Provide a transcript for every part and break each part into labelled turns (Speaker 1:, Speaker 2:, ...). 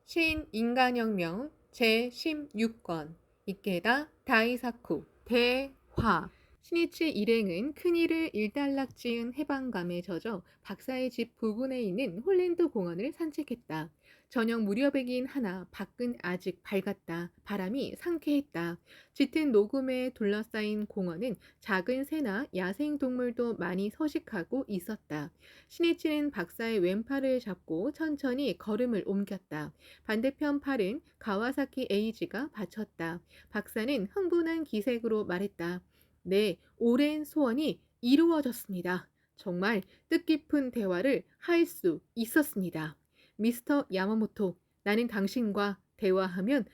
Speaker 1: 신인간혁명 제16권 이케다 다이사쿠 대화. 신이치 일행은 큰일을 일단락지은 해방감에 젖어 박사의 집 부근에 있는 홀랜드 공원을 산책했다. 저녁 무렵이긴 하나 밖은 아직 밝았다. 바람이 상쾌했다. 짙은 녹음에 둘러싸인 공원은 작은 새나 야생동물도 많이 서식하고 있었다. 신이치는 박사의 왼팔을 잡고 천천히 걸음을 옮겼다. 반대편 팔은 가와사키 에이지가 받쳤다. 박사는 흥분한 기색으로 말했다. 네, 오랜 소원이 이루어졌습니다. 정말 뜻깊은 대화를 할 수 있었습니다. 미스터 야마모토, 나는 당신과 대화하면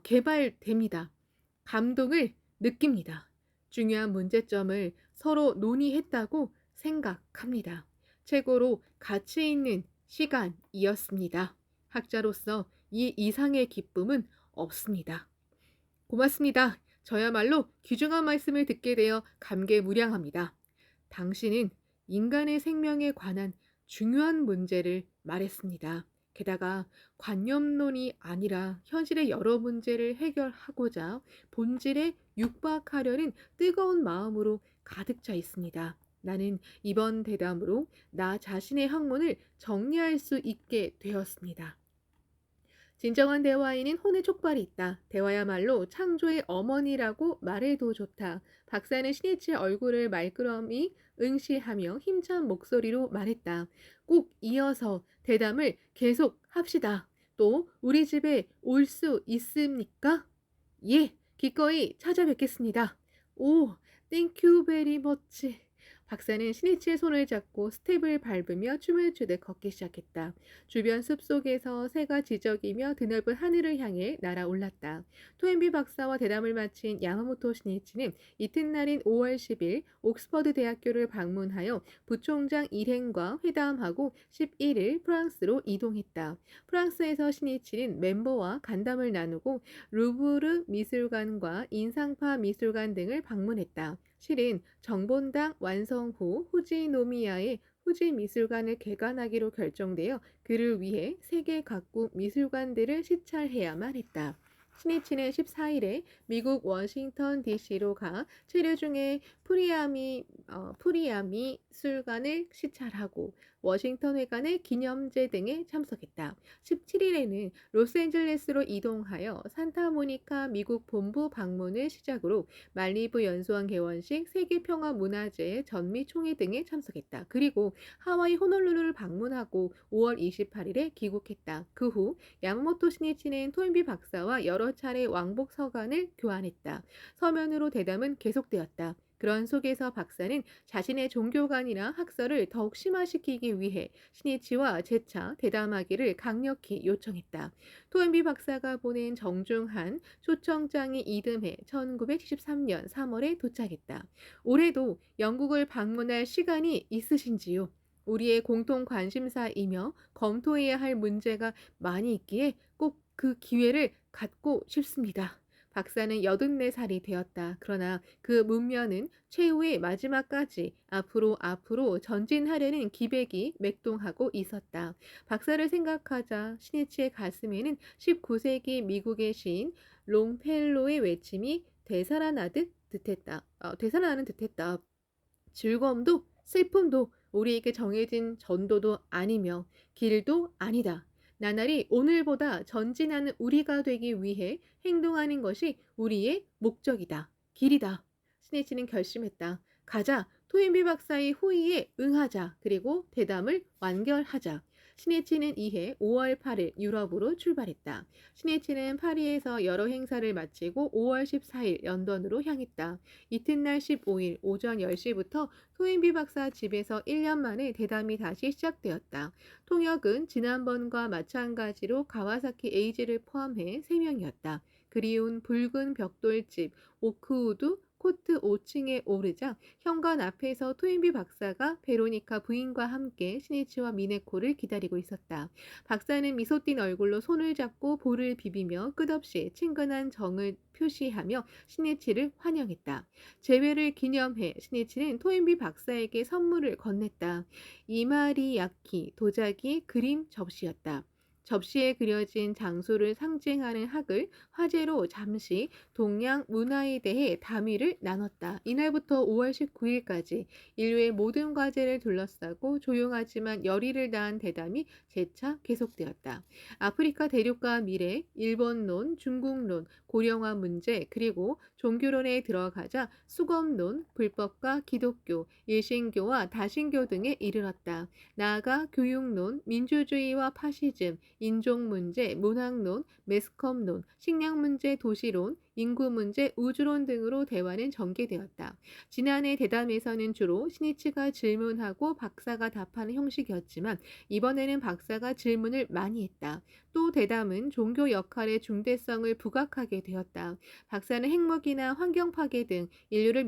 Speaker 1: 개발됩니다. 감동을 느낍니다. 중요한 문제점을 서로 논의했다고 생각합니다. 최고로 가치 있는 시간이었습니다. 학자로서 이 이상의 기쁨은 없습니다. 고맙습니다. 저야말로 귀중한 말씀을 듣게 되어 감개무량합니다. 당신은 인간의 생명에 관한 중요한 문제를 말했습니다. 게다가 관념론이 아니라 현실의 여러 문제를 해결하고자 본질에 육박하려는 뜨거운 마음으로 가득 차 있습니다. 나는 이번 대담으로 나 자신의 학문을 정리할 수 있게 되었습니다. 진정한 대화에는 혼의 촉발이 있다. 대화야말로 창조의 어머니라고 말해도 좋다. 박사는 신이치의 얼굴을 말끄러미 응시하며 힘찬 목소리로 말했다. 꼭 이어서 대담을 계속 합시다. 또 우리 집에 올 수 있습니까? 예, 기꺼이 찾아뵙겠습니다. 오, 땡큐 베리 머치. 박사는 신이치의 손을 잡고 스텝을 밟으며 춤을 추듯 걷기 시작했다. 주변 숲속에서 새가 지저귀며 드넓은 하늘을 향해 날아올랐다. 토엔비 박사와 대담을 마친 야마모토 신이치는 이튿날인 5월 10일 옥스퍼드 대학교를 방문하여 부총장 일행과 회담하고 11일 프랑스로 이동했다. 프랑스에서 신이치는 멤버와 간담을 나누고 루브르 미술관과 인상파 미술관 등을 방문했다. 실은 정본당 완성 후 후지노미야의 후지미술관을 개관하기로 결정되어 그를 위해 세계 각국 미술관들을 시찰해야만 했다. 신이치는 14일에 미국 워싱턴 DC로 가 체류 중에 프리아미 술관을 시찰하고 워싱턴 회관의 기념제 등에 참석했다. 17일에는 로스앤젤레스로 이동하여 산타모니카 미국 본부 방문을 시작으로 말리부 연수원 개원식 세계평화문화제 전미 총회 등에 참석했다. 그리고 하와이 호놀루루를 방문하고 5월 28일에 귀국했다. 그 후 야마모토 신이치는 토인비 박사와 여러 차례 왕복 서간을 교환했다. 서면으로 대담은 계속되었다. 그런 속에서 박사는 자신의 종교관이나 학설을 더욱 심화시키기 위해 신이치와 재차 대담하기를 강력히 요청했다. 토인비 박사가 보낸 정중한 초청장이 이듬해 1973년 3월에 도착했다. 올해도 영국을 방문할 시간이 있으신지요? 우리의 공통 관심사이며 검토해야 할 문제가 많이 있기에 꼭 그 기회를 갖고 싶습니다. 박사는 84살이 되었다. 그러나 그 문면은 최후의 마지막까지 앞으로 전진하려는 기백이 맥동하고 있었다. 박사를 생각하자 신이치의 가슴에는 19세기 미국의 시인 롱펠로의 외침이 되살아나는 듯했다. 즐거움도 슬픔도 우리에게 정해진 전도도 아니며 길도 아니다. 나날이 오늘보다 전진하는 우리가 되기 위해 행동하는 것이 우리의 목적이다. 길이다. 신이치는 결심했다. 가자. 토인비 박사의 호의에 응하자. 그리고 대담을 완결하자. 신이치는 이해 5월 8일 유럽으로 출발했다. 신이치는 파리에서 여러 행사를 마치고 5월 14일 런던으로 향했다. 이튿날 15일 오전 10시부터 토인비 박사 집에서 1년 만에 대담이 다시 시작되었다. 통역은 지난번과 마찬가지로 가와사키 에이지를 포함해 3명이었다. 그리운 붉은 벽돌집 오크우드 코트 5층에 오르자 현관 앞에서 토인비 박사가 베로니카 부인과 함께 신이치와 미네코를 기다리고 있었다. 박사는 미소 띤 얼굴로 손을 잡고 볼을 비비며 끝없이 친근한 정을 표시하며 신이치를 환영했다. 재회를 기념해 신이치는 토인비 박사에게 선물을 건넸다. 이마리야키 도자기 그림 접시였다. 접시에 그려진 장소를 상징하는 학을 화제로 잠시 동양 문화에 대해 담의를 나눴다. 이날부터 5월 19일까지 인류의 모든 과제를 둘러싸고 조용하지만 열의를 다한 대담이 재차 계속되었다. 아프리카 대륙과 미래, 일본론, 중국론, 고령화 문제, 그리고 종교론에 들어가자 수검론, 불법과 기독교, 일신교와 다신교 등에 이르렀다. 나아가 교육론, 민주주의와 파시즘, 인종 문제, 문학론, 매스컴론, 식량 문제, 도시론, 인구 문제, 우주론 등으로 대화는 전개되었다. 지난해 대담에서는 주로 시니치가 질문하고 박사가 답하는 형식이었지만 이번에는 박사가 질문을 많이 했다. 또 대담은 종교 역할의 중대성을 부각하게 되었다. 박사는 핵무기나 환경 파괴 등 인류를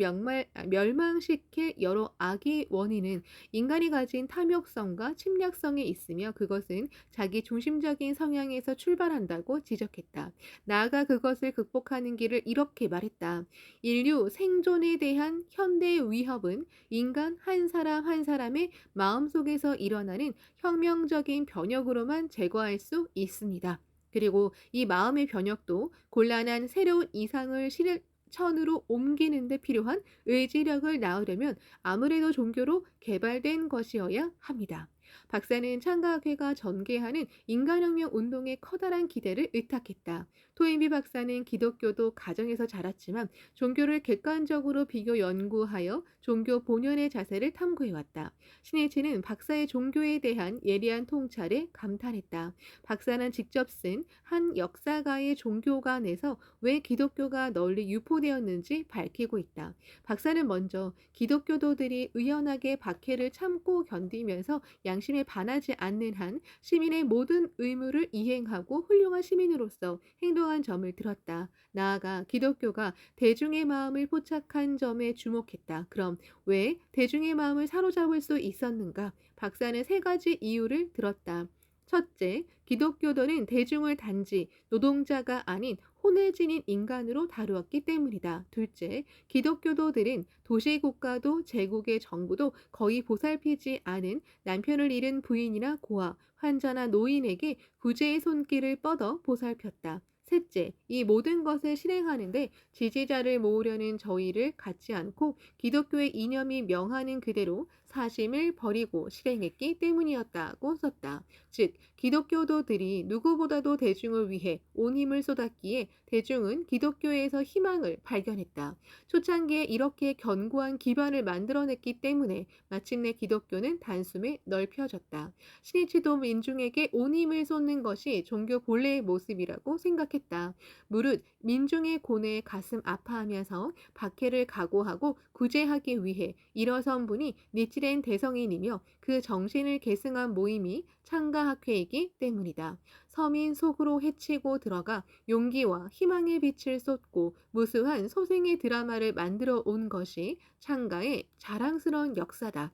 Speaker 1: 멸망시킬 여러 악의 원인은 인간이 가진 탐욕성과 침략성에 있으며 그것은 자기 중심적인 성향에서 출발한다고 지적했다. 나아가 그것을 극복하는 길을 이렇게 말했다. 인류 생존에 대한 현대 위협은 인간 한 사람 한 사람의 마음속에서 일어나는 혁명적인 변혁으로만 제거할 수 있습니다. 그리고 이 마음의 변혁도 곤란한 새로운 이상을 실천으로 옮기는 데 필요한 의지력을 낳으려면 아무래도 종교로 개발된 것이어야 합니다. 박사는 창과학회가 전개하는 인간혁명 운동에 커다란 기대를 의탁했다. 토인비 박사는 기독교도 가정에서 자랐지만 종교를 객관적으로 비교 연구하여 종교 본연의 자세를 탐구해왔다. 신일치는 박사의 종교에 대한 예리한 통찰에 감탄했다. 박사는 직접 쓴 한 역사가의 종교관에서 왜 기독교가 널리 유포되었는지 밝히고 있다. 박사는 먼저 기독교도들이 의연하게 박해를 참고 견디면서 양심에 반하지 않는 한 시민의 모든 의무를 이행하고 훌륭한 시민으로서 행동한 점을 들었다. 나아가 기독교가 대중의 마음을 포착한 점에 주목했다. 그럼 왜 대중의 마음을 사로잡을 수 있었는가? 박사는 세 가지 이유를 들었다. 첫째, 기독교도는 대중을 단지 노동자가 아닌 혼을 지닌 인간으로 다루었기 때문이다. 둘째, 기독교도들은 도시국가도 제국의 정부도 거의 보살피지 않은 남편을 잃은 부인이나 고아, 환자나 노인에게 구제의 손길을 뻗어 보살폈다. 셋째, 이 모든 것을 실행하는데 지지자를 모으려는 저희를 갖지 않고 기독교의 이념이 명하는 그대로 사심을 버리고 실행했기 때문이었다고 썼다. 즉, 기독교도들이 누구보다도 대중을 위해 온 힘을 쏟았기에 대중은 기독교에서 희망을 발견했다. 초창기에 이렇게 견고한 기반을 만들어냈기 때문에 마침내 기독교는 단숨에 넓혀졌다. 신이치도 민중에게 온 힘을 쏟는 것이 종교 본래의 모습이라고 생각했다. 무릇 민중의 고뇌에 가슴 아파하면서 박해를 각오하고 구제하기 위해 일어선 분이 니치렌 대성인이며 그 정신을 계승한 모임이 창가학회이기 때문이다. 서민 속으로 헤치고 들어가 용기와 희망의 빛을 쏟고 무수한 소생의 드라마를 만들어 온 것이 창가의 자랑스러운 역사다.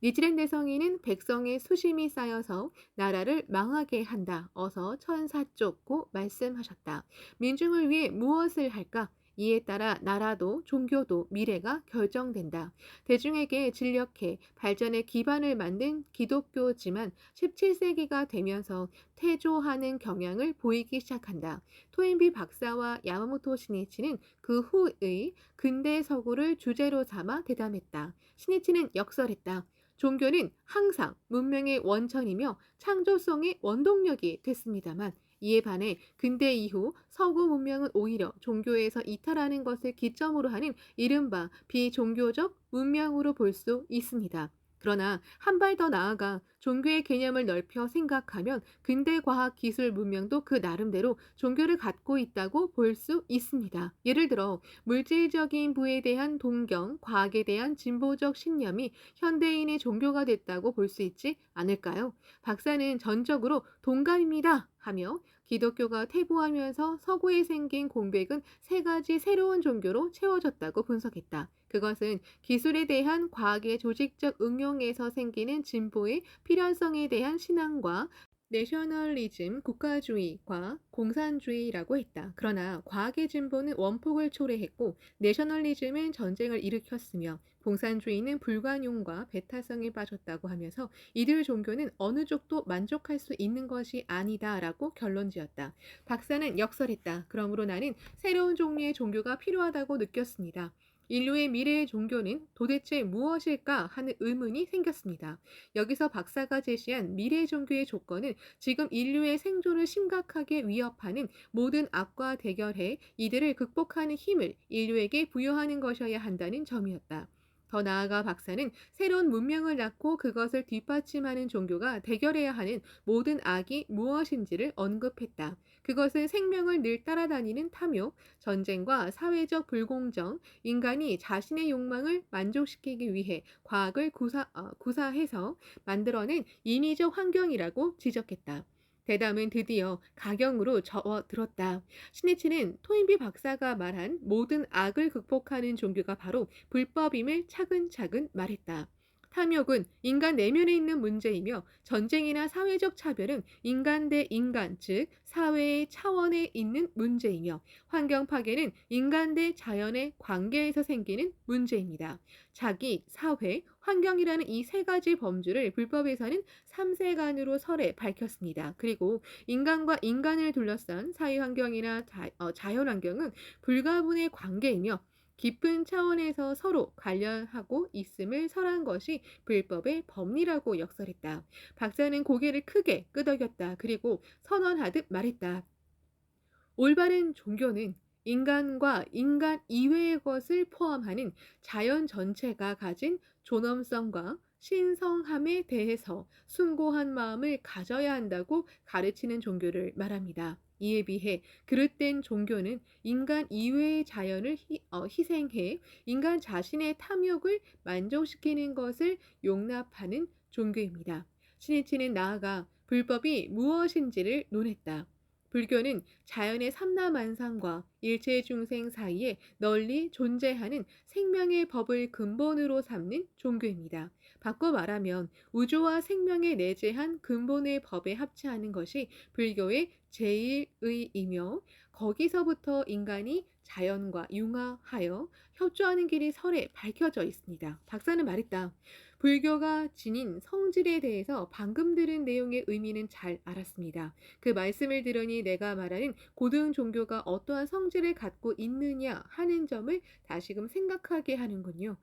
Speaker 1: 니치렌 대성인은 백성의 수심이 쌓여서 나라를 망하게 한다. 어서 천사 쫓고 말씀하셨다. 민중을 위해 무엇을 할까? 이에 따라 나라도 종교도 미래가 결정된다. 대중에게 진력해 발전의 기반을 만든 기독교지만 17세기가 되면서 퇴조하는 경향을 보이기 시작한다. 토인비 박사와 야마모토 시니치는 그 후의 근대 서구를 주제로 삼아 대담했다. 시니치는 역설했다. 종교는 항상 문명의 원천이며 창조성의 원동력이 됐습니다만 이에 반해 근대 이후 서구 문명은 오히려 종교에서 이탈하는 것을 기점으로 하는 이른바 비종교적 문명으로 볼 수 있습니다. 그러나 한 발 더 나아가 종교의 개념을 넓혀 생각하면 근대 과학 기술 문명도 그 나름대로 종교를 갖고 있다고 볼 수 있습니다. 예를 들어 물질적인 부에 대한 동경, 과학에 대한 진보적 신념이 현대인의 종교가 됐다고 볼 수 있지 않을까요? 박사는 전적으로 동감입니다 하며 기독교가 퇴보하면서 서구에 생긴 공백은 세 가지 새로운 종교로 채워졌다고 분석했다. 그것은 기술에 대한 과학의 조직적 응용에서 생기는 진보의 필연성에 대한 신앙과 내셔널리즘, 국가주의과 공산주의라고 했다. 그러나 과학의 진보는 원폭을 초래했고 내셔널리즘은 전쟁을 일으켰으며 공산주의는 불관용과 배타성에 빠졌다고 하면서 이들 종교는 어느 쪽도 만족할 수 있는 것이 아니다라고 결론지었다. 박사는 역설했다. 그러므로 나는 새로운 종류의 종교가 필요하다고 느꼈습니다. 인류의 미래의 종교는 도대체 무엇일까 하는 의문이 생겼습니다. 여기서 박사가 제시한 미래 종교의 조건은 지금 인류의 생존을 심각하게 위협하는 모든 악과 대결해 이들을 극복하는 힘을 인류에게 부여하는 것이어야 한다는 점이었다. 더 나아가 박사는 새로운 문명을 낳고 그것을 뒷받침하는 종교가 대결해야 하는 모든 악이 무엇인지를 언급했다. 그것은 생명을 늘 따라다니는 탐욕, 전쟁과 사회적 불공정, 인간이 자신의 욕망을 만족시키기 위해 과학을 구사해서 만들어낸 인위적 환경이라고 지적했다. 대담은 드디어 가경으로 접어들었다. 시니치는 토인비 박사가 말한 모든 악을 극복하는 종교가 바로 불법임을 차근차근 말했다. 탐욕은 인간 내면에 있는 문제이며 전쟁이나 사회적 차별은 인간 대 인간, 즉 사회의 차원에 있는 문제이며 환경 파괴는 인간 대 자연의 관계에서 생기는 문제입니다. 자기, 사회, 환경이라는 이 세 가지 범주를 불법에서는 삼세간으로 설에 밝혔습니다. 그리고 인간과 인간을 둘러싼 사회 환경이나 자연 환경은 불가분의 관계이며 깊은 차원에서 서로 관련하고 있음을 설한 것이 불법의 법리라고 역설했다. 박사는 고개를 크게 끄덕였다. 그리고 선언하듯 말했다. 올바른 종교는 인간과 인간 이외의 것을 포함하는 자연 전체가 가진 존엄성과 신성함에 대해서 숭고한 마음을 가져야 한다고 가르치는 종교를 말합니다. 이에 비해 그릇된 종교는 인간 이외의 자연을 희생해 인간 자신의 탐욕을 만족시키는 것을 용납하는 종교입니다. 신이치는 나아가 불법이 무엇인지를 논했다. 불교는 자연의 삼라만상과 일체중생 사이에 널리 존재하는 생명의 법을 근본으로 삼는 종교입니다. 바꿔 말하면 우주와 생명에 내재한 근본의 법에 합치하는 것이 불교의 제일의이며 거기서부터 인간이 자연과 융화하여 협조하는 길이 설에 밝혀져 있습니다. 박사는 말했다. 불교가 지닌 성질에 대해서 방금 들은 내용의 의미는 잘 알았습니다. 그 말씀을 들으니 내가 말하는 고등 종교가 어떠한 성질을 갖고 있느냐 하는 점을 다시금 생각하게 하는군요.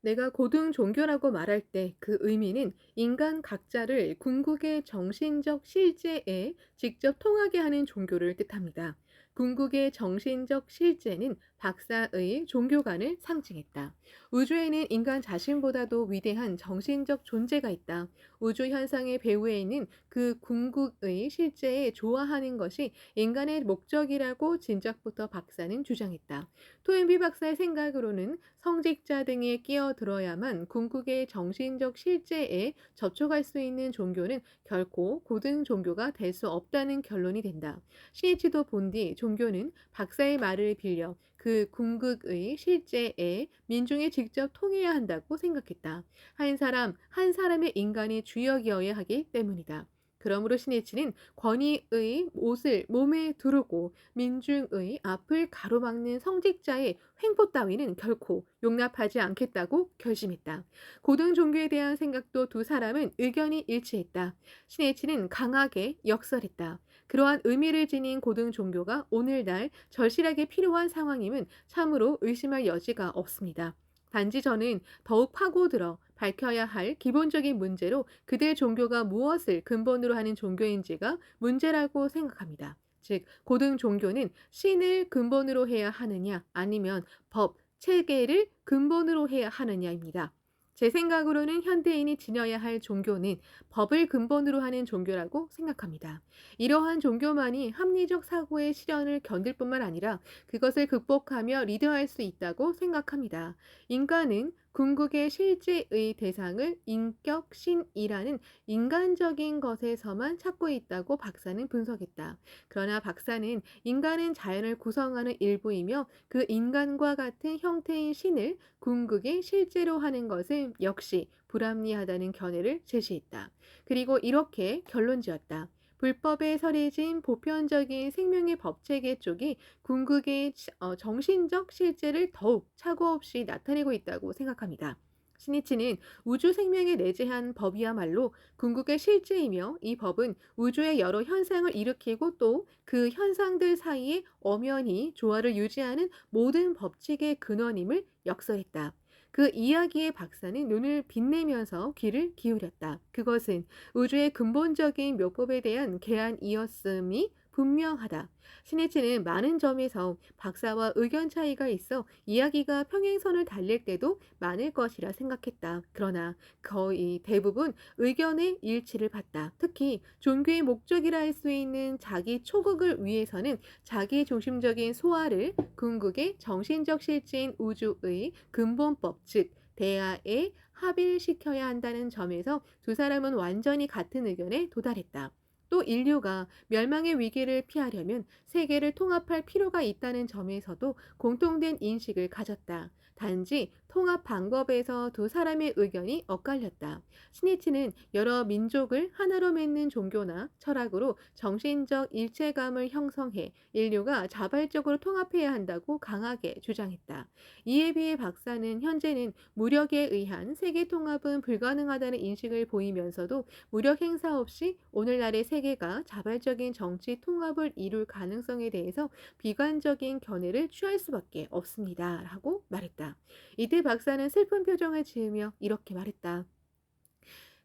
Speaker 1: 내가 고등 종교라고 말할 때 그 의미는 인간 각자를 궁극의 정신적 실제에 직접 통하게 하는 종교를 뜻합니다. 궁극의 정신적 실제는 박사의 종교관을 상징했다. 우주에는 인간 자신보다도 위대한 정신적 존재가 있다. 우주 현상의 배후에 있는 그 궁극의 실제에 좋아하는 것이 인간의 목적이라고 진작부터 박사는 주장했다. 토인비 박사의 생각으로는 성직자 등에 끼어들어야만 궁극의 정신적 실제에 접촉할 수 있는 종교는 결코 고등 종교가 될 수 없다는 결론이 된다. 시니치도 본 뒤 종교는 박사의 말을 빌려 그 궁극의 실제에 민중이 직접 통해야 한다고 생각했다. 한 사람 한 사람의 인간이 주역이어야 하기 때문이다. 그러므로 시니치는 권위의 옷을 몸에 두르고 민중의 앞을 가로막는 성직자의 횡포 따위는 결코 용납하지 않겠다고 결심했다. 고등 종교에 대한 생각도 두 사람은 의견이 일치했다. 시네치는 강하게 역설했다. 그러한 의미를 지닌 고등 종교가 오늘날 절실하게 필요한 상황임은 참으로 의심할 여지가 없습니다. 단지 저는 더욱 파고들어 밝혀야 할 기본적인 문제로 그들 종교가 무엇을 근본으로 하는 종교인지가 문제라고 생각합니다. 즉, 고등 종교는 신을 근본으로 해야 하느냐 아니면 법, 체계를 근본으로 해야 하느냐입니다. 제 생각으로는 현대인이 지녀야 할 종교는 법을 근본으로 하는 종교라고 생각합니다. 이러한 종교만이 합리적 사고의 시련을 견딜 뿐만 아니라 그것을 극복하며 리드할 수 있다고 생각합니다. 인간은 궁극의 실제의 대상을 인격신이라는 인간적인 것에서만 찾고 있다고 박사는 분석했다. 그러나 박사는 인간은 자연을 구성하는 일부이며 그 인간과 같은 형태인 신을 궁극의 실제로 하는 것은 역시 불합리하다는 견해를 제시했다. 그리고 이렇게 결론지었다. 불법에 설해진 보편적인 생명의 법체계 쪽이 궁극의 정신적 실제를 더욱 착오 없이 나타내고 있다고 생각합니다. 시니치는 우주 생명에 내재한 법이야말로 궁극의 실제이며, 이 법은 우주의 여러 현상을 일으키고 또 그 현상들 사이에 엄연히 조화를 유지하는 모든 법칙의 근원임을 역설했다. 그 이야기의 박사는 눈을 빛내면서 귀를 기울였다. 그것은 우주의 근본적인 묘법에 대한 개안이었음이 분명하다. 시네치는 많은 점에서 박사와 의견 차이가 있어 이야기가 평행선을 달릴 때도 많을 것이라 생각했다. 그러나 거의 대부분 의견의 일치를 봤다. 특히 종교의 목적이라 할 수 있는 자기 초국을 위해서는 자기 중심적인 소화를 궁극의 정신적 실제인 우주의 근본법, 즉 대하에 합일시켜야 한다는 점에서 두 사람은 완전히 같은 의견에 도달했다. 또 인류가 멸망의 위기를 피하려면 세계를 통합할 필요가 있다는 점에서도 공통된 인식을 가졌다. 단지 통합 방법에서 두 사람의 의견이 엇갈렸다. 스니치는 여러 민족을 하나로 맺는 종교나 철학으로 정신적 일체감을 형성해 인류가 자발적으로 통합해야 한다고 강하게 주장했다. 이에 비해 박사는 현재는 무력에 의한 세계 통합은 불가능하다는 인식을 보이면서도 무력 행사 없이 오늘날의 세계가 자발적인 정치 통합을 이룰 가능성에 대해서 비관적인 견해를 취할 수밖에 없습니다. 라고 말했다. 이때 박사는 슬픈 표정을 지으며 이렇게 말했다.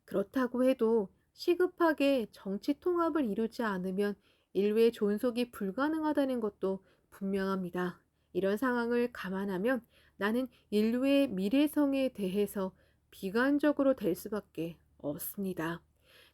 Speaker 1: 그렇다고 해도 시급하게 정치 통합을 이루지 않으면 인류의 존속이 불가능하다는 것도 분명합니다. 이런 상황을 감안하면 나는 인류의 미래성에 대해서 비관적으로 될 수밖에 없습니다.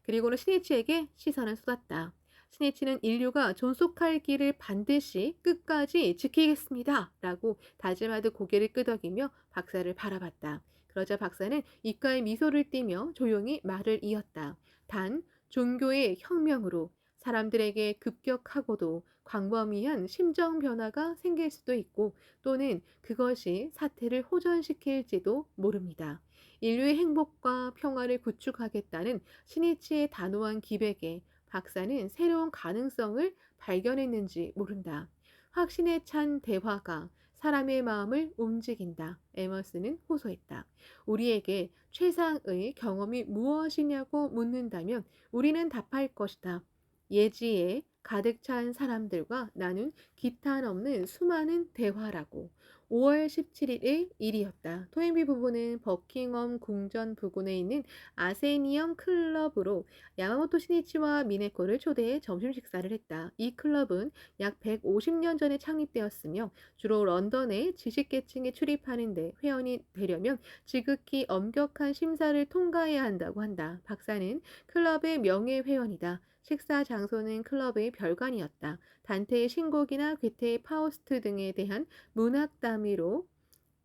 Speaker 1: 그리고는 스니치에게 시선을 쏟았다. 스니치는 인류가 존속할 길을 반드시 끝까지 지키겠습니다. 라고 다짐하듯 고개를 끄덕이며 박사를 바라봤다. 그러자 박사는 입가에 미소를 띠며 조용히 말을 이었다. 단, 종교의 혁명으로 사람들에게 급격하고도 광범위한 심정 변화가 생길 수도 있고, 또는 그것이 사태를 호전시킬지도 모릅니다. 인류의 행복과 평화를 구축하겠다는 시니치의 단호한 기백에 박사는 새로운 가능성을 발견했는지 모른다. 확신에 찬 대화가 사람의 마음을 움직인다. 에머스는 호소했다. 우리에게 최상의 경험이 무엇이냐고 묻는다면 우리는 답할 것이다. 예지에 가득 찬 사람들과 나눈 기탄 없는 수많은 대화라고. 5월 17일의 일이었다. 토인비 부부는 버킹엄 궁전 부근에 있는 아세니엄 클럽으로 야마모토 시니치와 미네코를 초대해 점심 식사를 했다. 이 클럽은 약 150년 전에 창립되었으며 주로 런던의 지식계층에 출입하는데 회원이 되려면 지극히 엄격한 심사를 통과해야 한다고 한다. 박사는 클럽의 명예회원이다. 식사 장소는 클럽의 별관이었다. 단테의 신곡이나 괴테의 파우스트 등에 대한 문학 다미로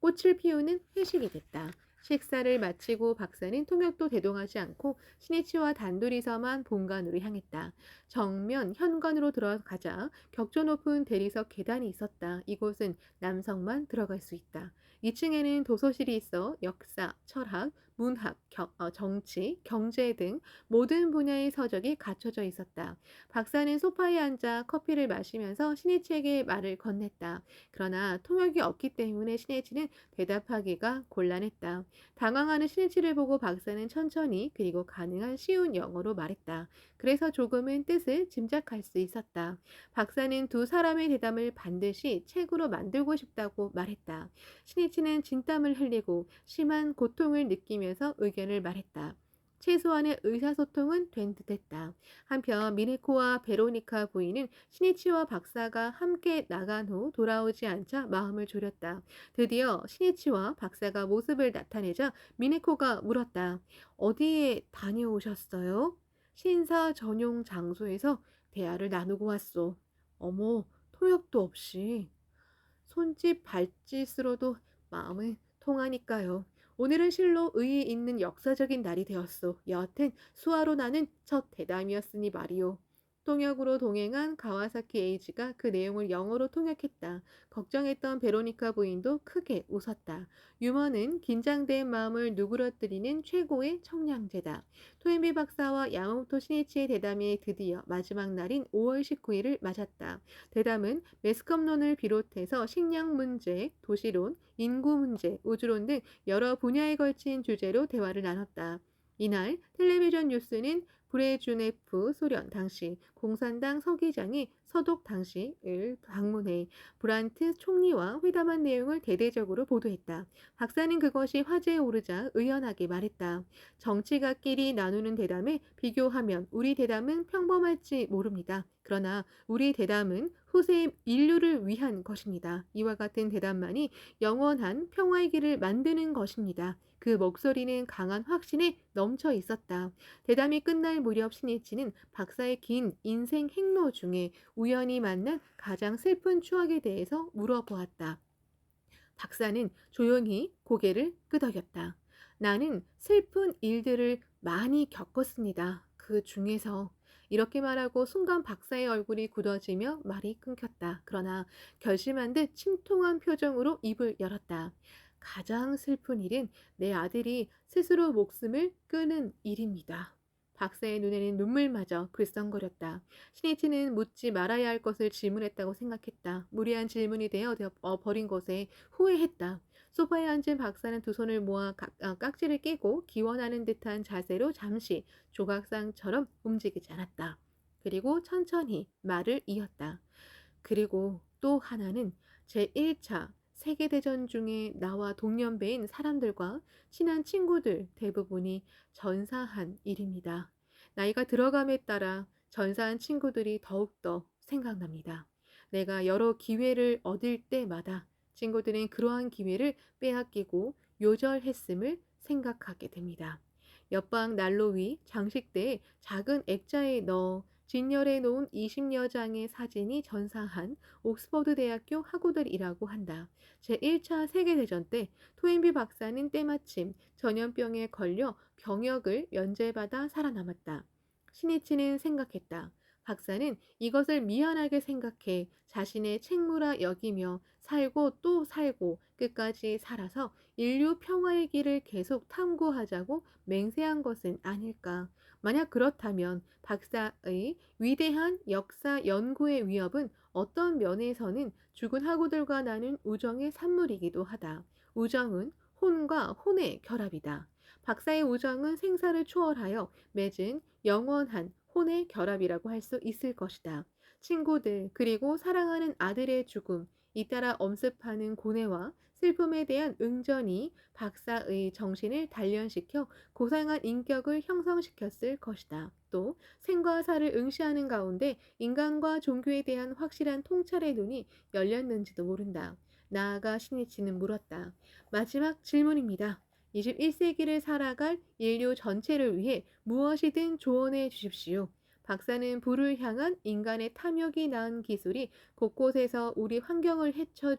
Speaker 1: 꽃을 피우는 회식이 됐다. 식사를 마치고 박사는 통역도 대동하지 않고 시니치와 단둘이서만 본관으로 향했다. 정면 현관으로 들어가자 격조 높은 대리석 계단이 있었다. 이곳은 남성만 들어갈 수 있다. 2층에는 도서실이 있어 역사, 철학, 문학, 정치, 경제 등 모든 분야의 서적이 갖춰져 있었다. 박사는 소파에 앉아 커피를 마시면서 시니치에게 말을 건넸다. 그러나 통역이 없기 때문에 시니치는 대답하기가 곤란했다. 당황하는 시니치를 보고 박사는 천천히 그리고 가능한 쉬운 영어로 말했다. 그래서 조금은 뜻을 짐작할 수 있었다. 박사는 두 사람의 대담을 반드시 책으로 만들고 싶다고 말했다. 시니치는 진땀을 흘리고 심한 고통을 느끼면서 의견을 말했다. 최소한의 의사소통은 된 듯했다. 한편 미네코와 베로니카 부인은 시니치와 박사가 함께 나간 후 돌아오지 않자 마음을 졸였다. 드디어 시니치와 박사가 모습을 나타내자 미네코가 물었다. 어디에 다녀오셨어요? 신사 전용 장소에서 대화를 나누고 왔소. 어머, 통역도 없이. 손짓 발짓으로도 마음은 통하니까요. 오늘은 실로 의의 있는 역사적인 날이 되었소. 여하튼 수화로 나는 첫 대담이었으니 말이오. 통역으로 동행한 가와사키 에이지가 그 내용을 영어로 통역했다. 걱정했던 베로니카 부인도 크게 웃었다. 유머는 긴장된 마음을 누그러뜨리는 최고의 청량제다. 토인비 박사와 야마모토 시니치의 대담이 드디어 마지막 날인 5월 19일을 맞았다. 대담은 매스컴론을 비롯해서 식량 문제, 도시론, 인구 문제, 우주론 등 여러 분야에 걸친 주제로 대화를 나눴다. 이날 텔레비전 뉴스는 브레주네프 소련 당시 공산당 서기장이 서독 당시을 방문해 브란트 총리와 회담한 내용을 대대적으로 보도했다. 박사는 그것이 화제에 오르자 의연하게 말했다. 정치가끼리 나누는 대담에 비교하면 우리 대담은 평범할지 모릅니다. 그러나 우리 대담은 후세의 인류를 위한 것입니다. 이와 같은 대담만이 영원한 평화의 길을 만드는 것입니다. 그 목소리는 강한 확신에 넘쳐 있었다. 대담이 끝날 무렵 신이치는 박사의 긴 인생 행로 중에 우연히 만난 가장 슬픈 추억에 대해서 물어보았다. 박사는 조용히 고개를 끄덕였다. 나는 슬픈 일들을 많이 겪었습니다. 그 중에서 이렇게 말하고 순간 박사의 얼굴이 굳어지며 말이 끊겼다. 그러나 결심한 듯 침통한 표정으로 입을 열었다. 가장 슬픈 일은 내 아들이 스스로 목숨을 끊은 일입니다. 박사의 눈에는 눈물마저 글썽거렸다. 신이치는 묻지 말아야 할 것을 질문했다고 생각했다. 무리한 질문이 되어 버린 것에 후회했다. 소파에 앉은 박사는 두 손을 모아 깍지를 깨고 기원하는 듯한 자세로 잠시 조각상처럼 움직이지 않았다. 그리고 천천히 말을 이었다. 그리고 또 하나는 제1차 세계대전 중에 나와 동년배인 사람들과 친한 친구들 대부분이 전사한 일입니다. 나이가 들어감에 따라 전사한 친구들이 더욱더 생각납니다. 내가 여러 기회를 얻을 때마다 친구들은 그러한 기회를 빼앗기고 요절했음을 생각하게 됩니다. 옆방 난로 위 장식대에 작은 액자에 넣어 진열해 놓은 20여 장의 사진이 전사한 옥스퍼드 대학교 학우들이라고 한다. 제1차 세계대전 때 토인비 박사는 때마침 전염병에 걸려 병역을 면제받아 살아남았다. 신이치는 생각했다. 박사는 이것을 미안하게 생각해 자신의 책무라 여기며 살고 또 살고 끝까지 살아서 인류 평화의 길을 계속 탐구하자고 맹세한 것은 아닐까. 만약 그렇다면 박사의 위대한 역사 연구의 위협은 어떤 면에서는 죽은 학우들과 나눈 우정의 산물이기도 하다. 우정은 혼과 혼의 결합이다. 박사의 우정은 생사를 초월하여 맺은 영원한 혼의 결합이라고 할 수 있을 것이다. 친구들 그리고 사랑하는 아들의 죽음, 잇따라 엄습하는 고뇌와 슬픔에 대한 응전이 박사의 정신을 단련시켜 고상한 인격을 형성시켰을 것이다. 또 생과 사를 응시하는 가운데 인간과 종교에 대한 확실한 통찰의 눈이 열렸는지도 모른다. 나아가 신이치는 물었다. 마지막 질문입니다. 21세기를 살아갈 인류 전체를 위해 무엇이든 조언해 주십시오. 박사는 불을 향한 인간의 탐욕이 낳은 기술이 곳곳에서 우리 환경을 해쳐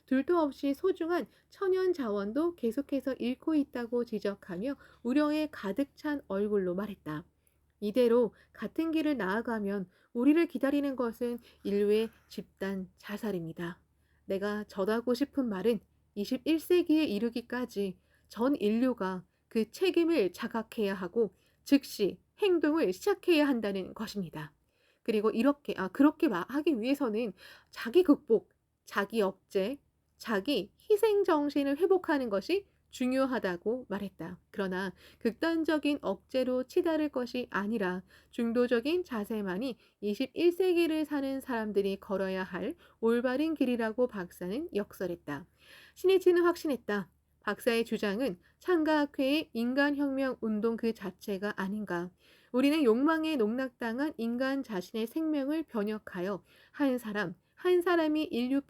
Speaker 1: 둘도 없이 소중한 천연 자원도 계속해서 잃고 있다고 지적하며 우려에 가득 찬 얼굴로 말했다. 이대로 같은 길을 나아가면 우리를 기다리는 것은 인류의 집단 자살입니다. 내가 전하고 싶은 말은 21세기에 이르기까지 전 인류가 그 책임을 자각해야 하고 즉시 행동을 시작해야 한다는 것입니다. 그리고 그렇게 하기 위해서는 자기 극복, 자기 억제, 자기 희생 정신을 회복하는 것이 중요하다고 말했다. 그러나 극단적인 억제로 치달을 것이 아니라 중도적인 자세만이 21세기를 사는 사람들이 걸어야 할 올바른 길이라고 박사는 역설했다. 신이치는 확신했다. 박사의 주장은 창가학회의 인간혁명 운동 그 자체가 아닌가. 우리는 욕망에 농락당한 인간 자신의 생명을 변혁하여 한 사람이 인류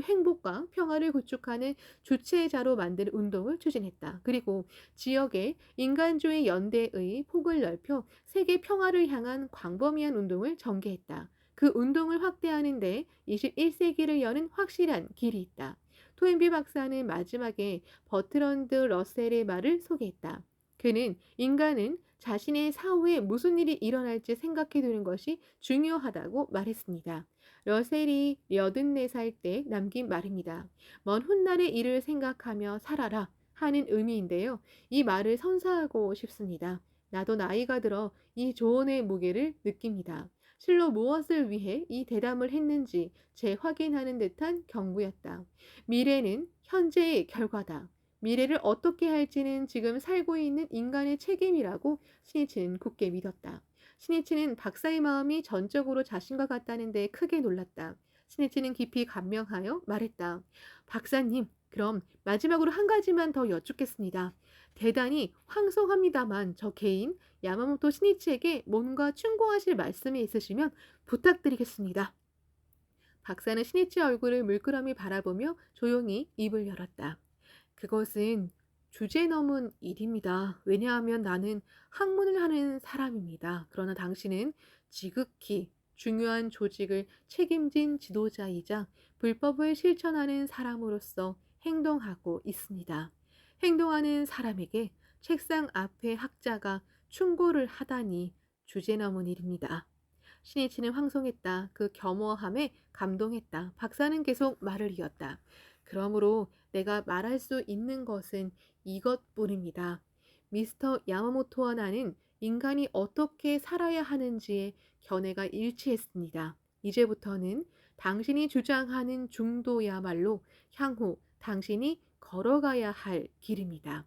Speaker 1: 행복과 평화를 구축하는 주체자로 만드는 운동을 추진했다. 그리고 지역의 인간주의 연대의 폭을 넓혀 세계 평화를 향한 광범위한 운동을 전개했다. 그 운동을 확대하는 데 21세기를 여는 확실한 길이 있다. 토인비 박사는 마지막에 버트런드 러셀의 말을 소개했다. 그는 인간은 자신의 사후에 무슨 일이 일어날지 생각해 두는 것이 중요하다고 말했습니다. 러셀이 84살 때 남긴 말입니다. 먼 훗날의 일을 생각하며 살아라 하는 의미인데요. 이 말을 선사하고 싶습니다. 나도 나이가 들어 이 조언의 무게를 느낍니다. 실로 무엇을 위해 이 대담을 했는지 재확인하는 듯한 경고였다. 미래는 현재의 결과다. 미래를 어떻게 할지는 지금 살고 있는 인간의 책임이라고 스니치는 굳게 믿었다. 스니치는 박사의 마음이 전적으로 자신과 같다는 데 크게 놀랐다. 스니치는 깊이 감명하여 말했다. 박사님, 그럼 마지막으로 한 가지만 더 여쭙겠습니다. 대단히 황송합니다만 저 개인 야마모토 스니치에게 뭔가 충고하실 말씀이 있으시면 부탁드리겠습니다. 박사는 스니치의 얼굴을 물끄러미 바라보며 조용히 입을 열었다. 그것은 주제 넘은 일입니다. 왜냐하면 나는 학문을 하는 사람입니다. 그러나 당신은 지극히 중요한 조직을 책임진 지도자이자 불법을 실천하는 사람으로서 행동하고 있습니다. 행동하는 사람에게 책상 앞에 학자가 충고를 하다니 주제 넘은 일입니다. 신이치는 황송했다. 그 겸허함에 감동했다. 박사는 계속 말을 이었다. 그러므로 내가 말할 수 있는 것은 이것뿐입니다. 미스터 야마모토와 나는 인간이 어떻게 살아야 하는지에 견해가 일치했습니다. 이제부터는 당신이 주장하는 중도야말로 향후 당신이 걸어가야 할 길입니다.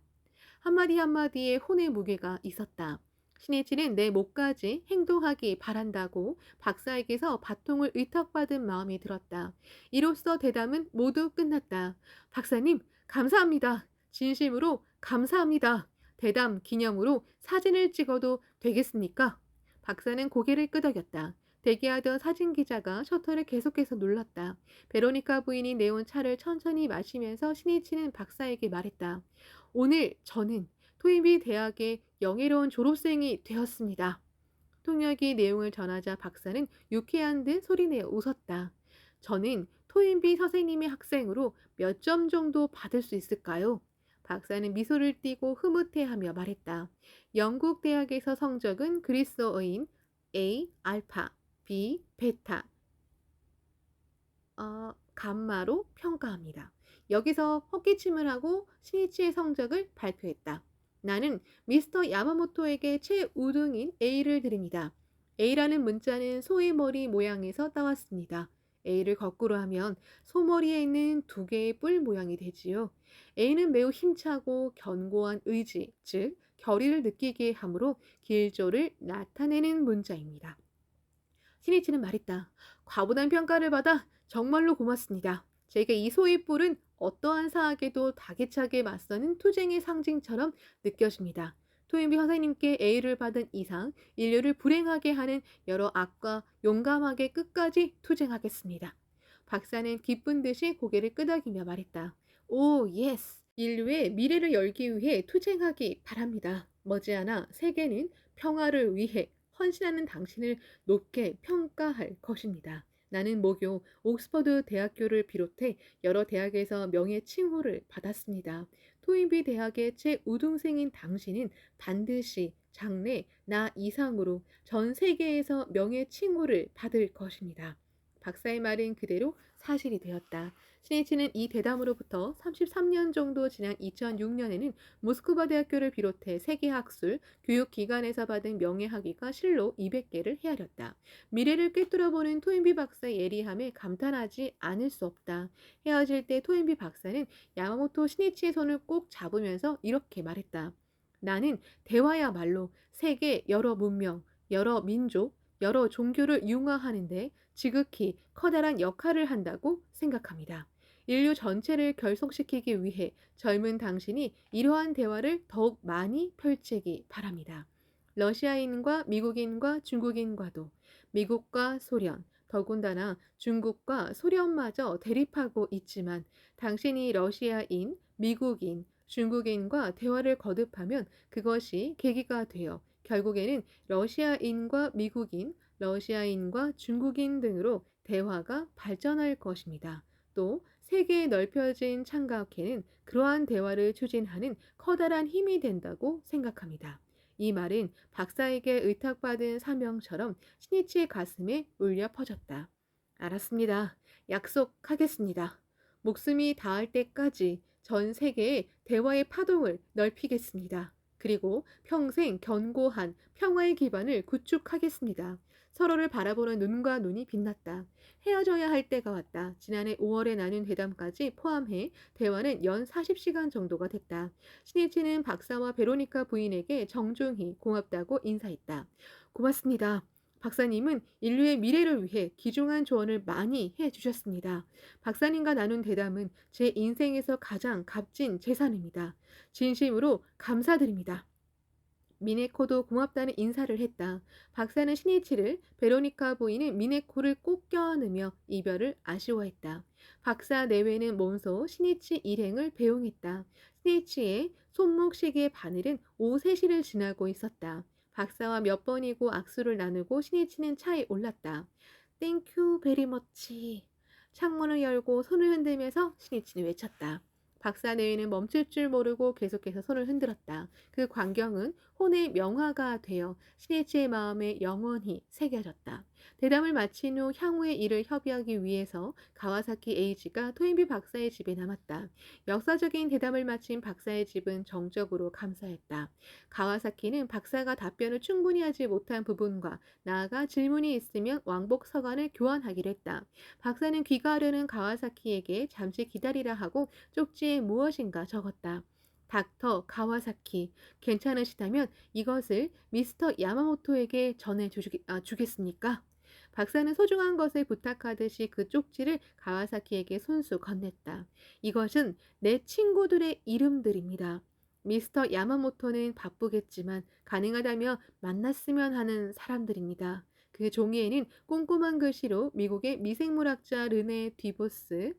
Speaker 1: 한마디 한마디에 혼의 무게가 있었다. 신이치는 내 목까지 행동하기 바란다고 박사에게서 바통을 의탁받은 마음이 들었다. 이로써 대담은 모두 끝났다. 박사님, 감사합니다. 진심으로 감사합니다. 대담 기념으로 사진을 찍어도 되겠습니까? 박사는 고개를 끄덕였다. 대기하던 사진 기자가 셔터를 계속해서 눌렀다. 베로니카 부인이 내온 차를 천천히 마시면서 신이치는 박사에게 말했다. 오늘 저는 토인비 대학의 영예로운 졸업생이 되었습니다. 통역이 내용을 전하자 박사는 유쾌한 듯 소리내어 웃었다. 저는 토인비 선생님의 학생으로 몇 점 정도 받을 수 있을까요? 박사는 미소를 띠고 흐뭇해하며 말했다. 영국 대학에서 성적은 그리스어인 A, 알파, B, 베타, 감마로 평가합니다. 여기서 헛기침을 하고 신이치의 성적을 발표했다. 나는 미스터 야마모토에게 최우등인 A를 드립니다. A라는 문자는 소의 머리 모양에서 따왔습니다. A를 거꾸로 하면 소머리에 있는 두 개의 뿔 모양이 되지요. A는 매우 힘차고 견고한 의지, 즉 결의를 느끼게 하므로 길조를 나타내는 문자입니다. 신이치는 말했다. 과분한 평가를 받아 정말로 고맙습니다. 제게 이 소의 뿔은 어떠한 사악에도 다개차게 맞서는 투쟁의 상징처럼 느껴집니다. 토인비 선생님께 A를 받은 이상 인류를 불행하게 하는 여러 악과 용감하게 끝까지 투쟁하겠습니다. 박사는 기쁜 듯이 고개를 끄덕이며 말했다. 오, 예스! 인류의 미래를 열기 위해 투쟁하기 바랍니다. 머지않아 세계는 평화를 위해 헌신하는 당신을 높게 평가할 것입니다. 나는 모교 옥스퍼드 대학교를 비롯해 여러 대학에서 명예 칭호를 받았습니다. 토인비 대학의 최우등생인 당신은 반드시 장래 나 이상으로 전 세계에서 명예 칭호를 받을 것입니다. 박사의 말은 그대로 사실이 되었다. 신이치는 이 대담으로부터 33년 정도 지난 2006년에는 모스크바 대학교를 비롯해 세계 학술, 교육기관에서 받은 명예학위가 실로 200개를 헤아렸다. 미래를 꿰뚫어보는 토인비 박사의 예리함에 감탄하지 않을 수 없다. 헤어질 때 토인비 박사는 야마모토 신이치의 손을 꼭 잡으면서 이렇게 말했다. 나는 대화야말로 세계 여러 문명, 여러 민족, 여러 종교를 융화하는데 지극히 커다란 역할을 한다고 생각합니다. 인류 전체를 결속시키기 위해 젊은 당신이 이러한 대화를 더욱 많이 펼치기 바랍니다. 러시아인과 미국인과 중국인과도 미국과 소련, 더군다나 중국과 소련마저 대립하고 있지만 당신이 러시아인, 미국인, 중국인과 대화를 거듭하면 그것이 계기가 되어 결국에는 러시아인과 미국인, 러시아인과 중국인 등으로 대화가 발전할 것입니다. 또 세계에 넓혀진 창가학회는 그러한 대화를 추진하는 커다란 힘이 된다고 생각합니다. 이 말은 박사에게 의탁받은 사명처럼 시니치의 가슴에 울려 퍼졌다. 알았습니다. 약속하겠습니다. 목숨이 닿을 때까지 전 세계에 대화의 파동을 넓히겠습니다. 그리고 평생 견고한 평화의 기반을 구축하겠습니다. 서로를 바라보는 눈과 눈이 빛났다. 헤어져야 할 때가 왔다. 지난해 5월에 나눈 대담까지 포함해 대화는 연 40시간 정도가 됐다. 신이치는 박사와 베로니카 부인에게 정중히 고맙다고 인사했다. 고맙습니다. 박사님은 인류의 미래를 위해 귀중한 조언을 많이 해주셨습니다. 박사님과 나눈 대담은 제 인생에서 가장 값진 재산입니다. 진심으로 감사드립니다. 미네코도 고맙다는 인사를 했다. 박사는 시니치를, 베로니카 부인은 미네코를 꼭 껴안으며 이별을 아쉬워했다. 박사 내외는 몸소 시니치 일행을 배웅했다. 시니치의 손목 시계의 바늘은 오후 3시를 지나고 있었다. 박사와 몇 번이고 악수를 나누고 시니치는 차에 올랐다. 땡큐 베리 머치. 창문을 열고 손을 흔들면서 시니치는 외쳤다. 박사 내외는 멈출 줄 모르고 계속해서 손을 흔들었다. 그 광경은 혼의 명화가 되어 시니치의 마음에 영원히 새겨졌다. 대담을 마친 후 향후의 일을 협의하기 위해서 가와사키 에이지가 토인비 박사의 집에 남았다. 역사적인 대담을 마친 박사의 집은 정적으로 감사했다. 가와사키는 박사가 답변을 충분히 하지 못한 부분과 나아가 질문이 있으면 왕복 서간을 교환하기로 했다. 박사는 귀가하려는 가와사키에게 잠시 기다리라 하고 쪽지에 무엇인가 적었다. 닥터 가와사키, 괜찮으시다면 이것을 미스터 야마모토에게 주겠습니까? 박사는 소중한 것을 부탁하듯이 그 쪽지를 가와사키에게 손수 건넸다. 이것은 내 친구들의 이름들입니다. 미스터 야마모토는 바쁘겠지만 가능하다면 만났으면 하는 사람들입니다. 그 종이에는 꼼꼼한 글씨로 미국의 미생물학자 르네 디보스,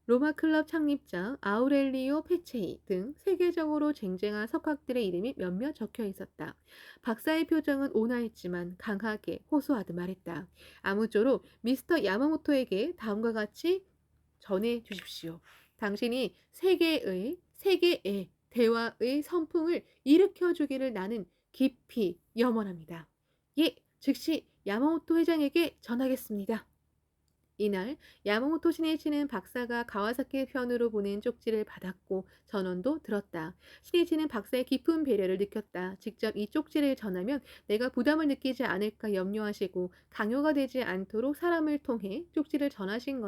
Speaker 1: 로마 클럽 창립자 아우렐리오 페체이 등 세계적으로 쟁쟁한 석학들의 이름이 몇몇 적혀 있었다. 박사의 표정은 온화했지만 강하게 호소하듯 말했다. 아무쪼록 미스터 야마모토에게 다음과 같이 전해 주십시오. 당신이 세계의 대화의 선풍을 일으켜 주기를 나는 깊이 염원합니다. 예, 즉시 야마모토 회장에게 전하겠습니다. 이날 야마모토 시니치는 박사가 가와사키 편으로 보낸 쪽지를 받았고 전원도 들었다. 시니치는 박사의 깊은 배려를 느꼈다. 직접 이 쪽지를 전하면 내가 부담을 느끼지 않을까 염려하시고 강요가 되지 않도록 사람을 통해 쪽지를 전하신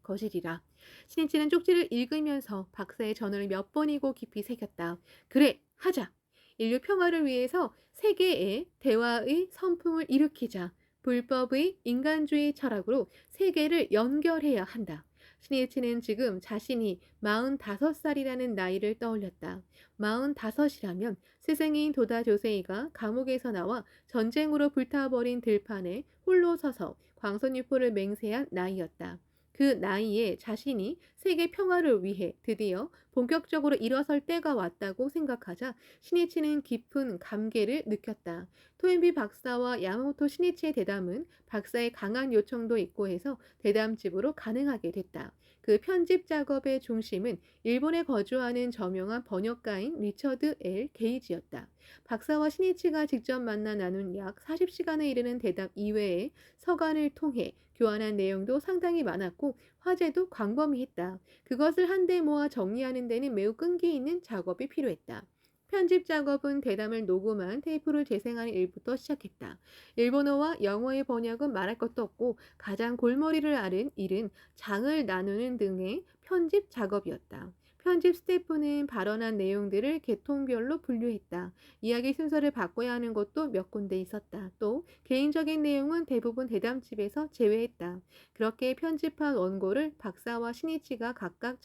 Speaker 1: 것이리라. 시니치는 쪽지를 읽으면서 박사의 전언을 몇 번이고 깊이 새겼다. 그래, 하자. 인류 평화를 위해서 세계의 대화의 선풍을 일으키자. 불법의 인간주의 철학으로 세계를 연결해야 한다. 스니치는 지금 자신이 45살이라는 나이를 떠올렸다. 45이라면 스승인 도다 조세이가 감옥에서 나와 전쟁으로 불타버린 들판에 홀로 서서 광선유포를 맹세한 나이였다. 그 나이에 자신이 세계 평화를 위해 드디어 본격적으로 일어설 때가 왔다고 생각하자 시니치는 깊은 감개를 느꼈다. 토인비 박사와 야마모토 시니치의 대담은 박사의 강한 요청도 있고 해서 대담집으로 가능하게 됐다. 그 편집 작업의 중심은 일본에 거주하는 저명한 번역가인 리처드 L. 게이지였다. 박사와 시니치가 직접 만나 나눈 약 40시간에 이르는 대담 이외에 서간을 통해 교환한 내용도 상당히 많았고 화제도 광범위했다. 그것을 한데 모아 정리하는 데는 매우 끈기 있는 작업이 필요했다. 편집 작업은 대담을 녹음한 테이프를 재생하는 일부터 시작했다. 일본어와 영어의 번역은 말할 것도 없고 가장 골머리를 앓은 일은 장을 나누는 등의 편집 작업이었다. 편집 스태프는 발언한 내용들을 계통별로 분류했다. 이야기 순서를 바꿔야 하는 것도 몇 군데 있었다. 또 개인적인 내용은 대부분 대담집에서 제외했다. 그렇게 편집한 원고를 박사와 시니치가 각각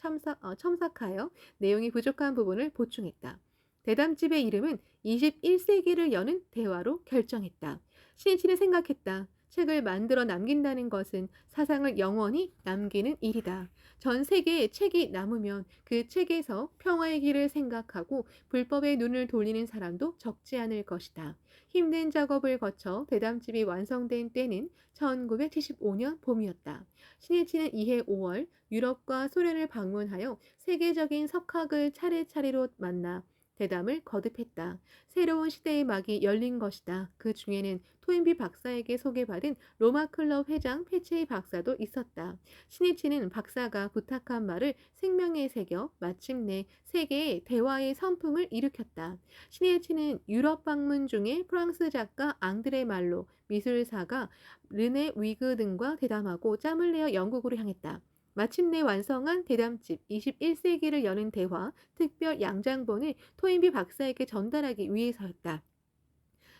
Speaker 1: 첨삭하여 내용이 부족한 부분을 보충했다. 대담집의 이름은 21세기를 여는 대화로 결정했다. 시니치는 생각했다. 책을 만들어 남긴다는 것은 사상을 영원히 남기는 일이다. 전 세계에 책이 남으면 그 책에서 평화의 길을 생각하고 불법의 눈을 돌리는 사람도 적지 않을 것이다. 힘든 작업을 거쳐 대담집이 완성된 때는 1975년 봄이었다. 시니치는 이해 5월 유럽과 소련을 방문하여 세계적인 석학을 차례차례로 만나 대담을 거듭했다. 새로운 시대의 막이 열린 것이다. 그 중에는 토인비 박사에게 소개받은 로마클럽 회장 페체이 박사도 있었다. 시니치는 박사가 부탁한 말을 생명에 새겨 마침내 세계의 대화의 선풍을 일으켰다. 시니치는 유럽 방문 중에 프랑스 작가 앙드레 말로, 미술사가 르네 위그 등과 대담하고 짬을 내어 영국으로 향했다. 마침내 완성한 대담집 21세기를 여는 대화 특별 양장본을 토인비 박사에게 전달하기 위해서였다.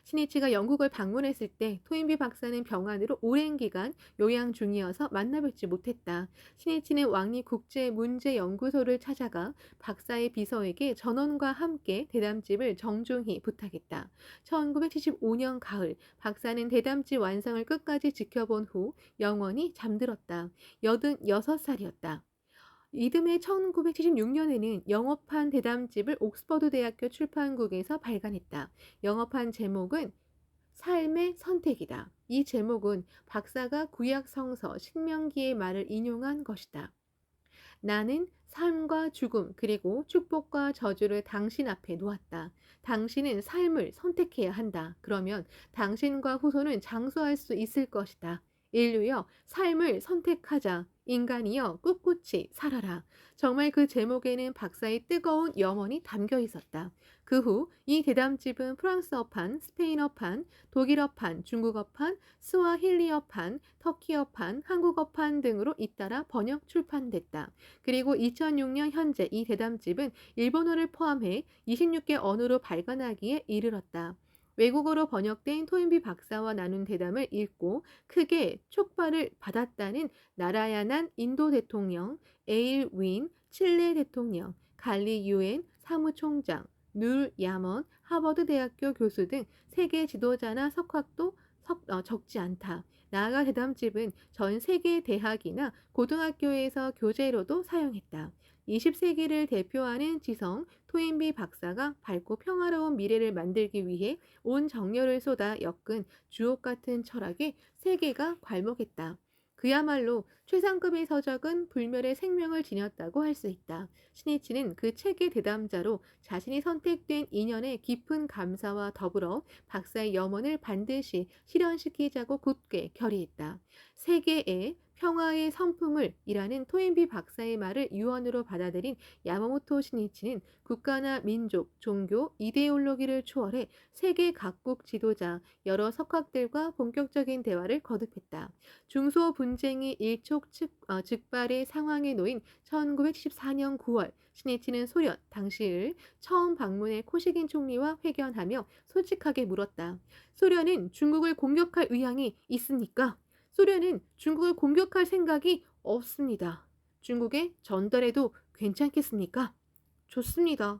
Speaker 1: 시니치가 영국을 방문했을 때 토인비 박사는 병환으로 오랜 기간 요양 중이어서 만나뵙지 못했다. 시니치는 왕립국제문제연구소를 찾아가 박사의 비서에게 전원과 함께 대담집을 정중히 부탁했다. 1975년 가을 박사는 대담집 완성을 끝까지 지켜본 후 영원히 잠들었다. 86살이었다. 이듬해 1976년에는 영업한 대담집을 옥스퍼드 대학교 출판국에서 발간했다. 영업한 제목은 삶의 선택이다. 이 제목은 박사가 구약 성서 신명기의 말을 인용한 것이다. 나는 삶과 죽음 그리고 축복과 저주를 당신 앞에 놓았다. 당신은 삶을 선택해야 한다. 그러면 당신과 후손은 장수할 수 있을 것이다. 인류여, 삶을 선택하자. 인간이여, 꿋꿋이 살아라. 정말 그 제목에는 박사의 뜨거운 염원이 담겨 있었다. 그 후 이 대담집은 프랑스어판, 스페인어판, 독일어판, 중국어판, 스와힐리어판, 터키어판, 한국어판 등으로 잇따라 번역 출판됐다. 그리고 2006년 현재 이 대담집은 일본어를 포함해 26개 언어로 발간하기에 이르렀다. 외국어로 번역된 토인비 박사와 나눈 대담을 읽고 크게 촉발을 받았다는 나라야난 인도 대통령, 에일 윈 칠레 대통령, 갈리 유엔 사무총장, 눌 야먼 하버드 대학교 교수 등 세계 지도자나 석학도 적지 않다. 나아가 대담집은 전 세계 대학이나 고등학교에서 교재로도 사용했다. 20세기를 대표하는 지성 토인비 박사가 밝고 평화로운 미래를 만들기 위해 온 정열을 쏟아 엮은 주옥 같은 철학에 세계가 괄목했다. 그야말로 최상급의 서적은 불멸의 생명을 지녔다고 할 수 있다. 시니치는 그 책의 대담자로 자신이 선택된 인연의 깊은 감사와 더불어 박사의 염원을 반드시 실현시키자고 굳게 결의했다. 세계의 평화의 선풍을 이라는 토인비 박사의 말을 유언으로 받아들인 야마모토 시니치는 국가나 민족, 종교, 이데올로기를 초월해 세계 각국 지도자, 여러 석학들과 본격적인 대화를 거듭했다. 중소 분쟁이 즉발의 상황에 놓인 1914년 9월 시니치는 소련 당시를 처음 방문해 코시긴 총리와 회견하며 솔직하게 물었다. 소련은 중국을 공격할 의향이 있습니까? 소련은 중국을 공격할 생각이 없습니다. 중국에 전달해도 괜찮겠습니까? 좋습니다.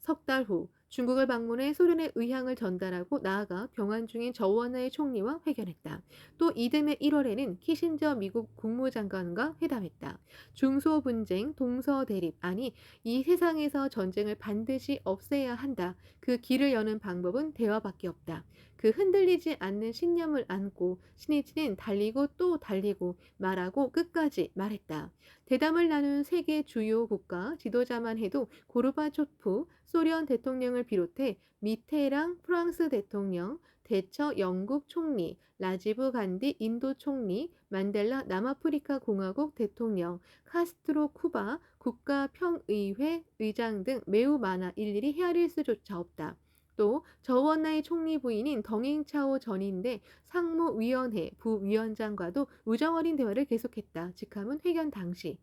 Speaker 1: 석 달 후 중국을 방문해 소련의 의향을 전달하고 나아가 병환 중인 저우원나의 총리와 회견했다. 또 이듬해 1월에는 키신저 미국 국무장관과 회담했다. 중소분쟁, 동서대립, 아니 이 세상에서 전쟁을 반드시 없애야 한다. 그 길을 여는 방법은 대화밖에 없다. 그 흔들리지 않는 신념을 안고 시니치는 달리고 또 달리고 말하고 끝까지 말했다. 대담을 나눈 세계 주요 국가 지도자만 해도 고르바초프 소련 대통령을 비롯해 미테랑 프랑스 대통령, 대처 영국 총리, 라지브 간디 인도 총리, 만델라 남아프리카 공화국 대통령, 카스트로 쿠바 국가평의회 의장 등 매우 많아 일일이 헤아릴 수조차 없다. 또 저원나의 총리 부인인 덩잉차오 전인대 상무위원회 부위원장과도 우정어린 대화를 계속했다. 직함은 회견 당시.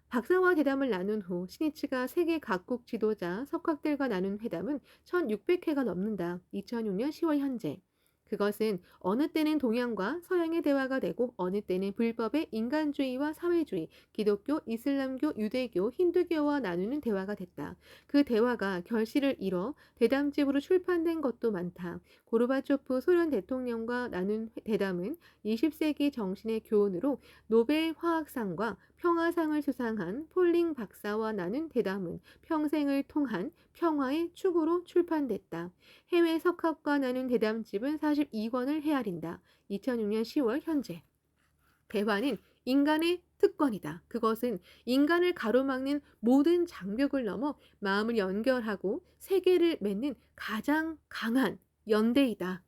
Speaker 1: 박사와 대담을 나눈 후 시니치가 세계 각국 지도자, 석학들과 나눈 회담은 1600회가 넘는다. 2006년 10월 현재. 그것은 어느 때는 동양과 서양의 대화가 되고 어느 때는 불법의 인간주의와 사회주의, 기독교, 이슬람교, 유대교, 힌두교와 나누는 대화가 됐다. 그 대화가 결실을 이뤄 대담집으로 출판된 것도 많다. 고르바초프 소련 대통령과 나눈 대담은 20세기 정신의 교훈으로 노벨 화학상과 평화상을 수상한 폴링 박사와 나눈 대담은 평생을 통한 평화의 축으로 출판됐다. 해외 석학과 나눈 대담집은 42권을 헤아린다. 2006년 10월 현재. 대화는 인간의 특권이다. 그것은 인간을 가로막는 모든 장벽을 넘어 마음을 연결하고 세계를 맺는 가장 강한 연대이다.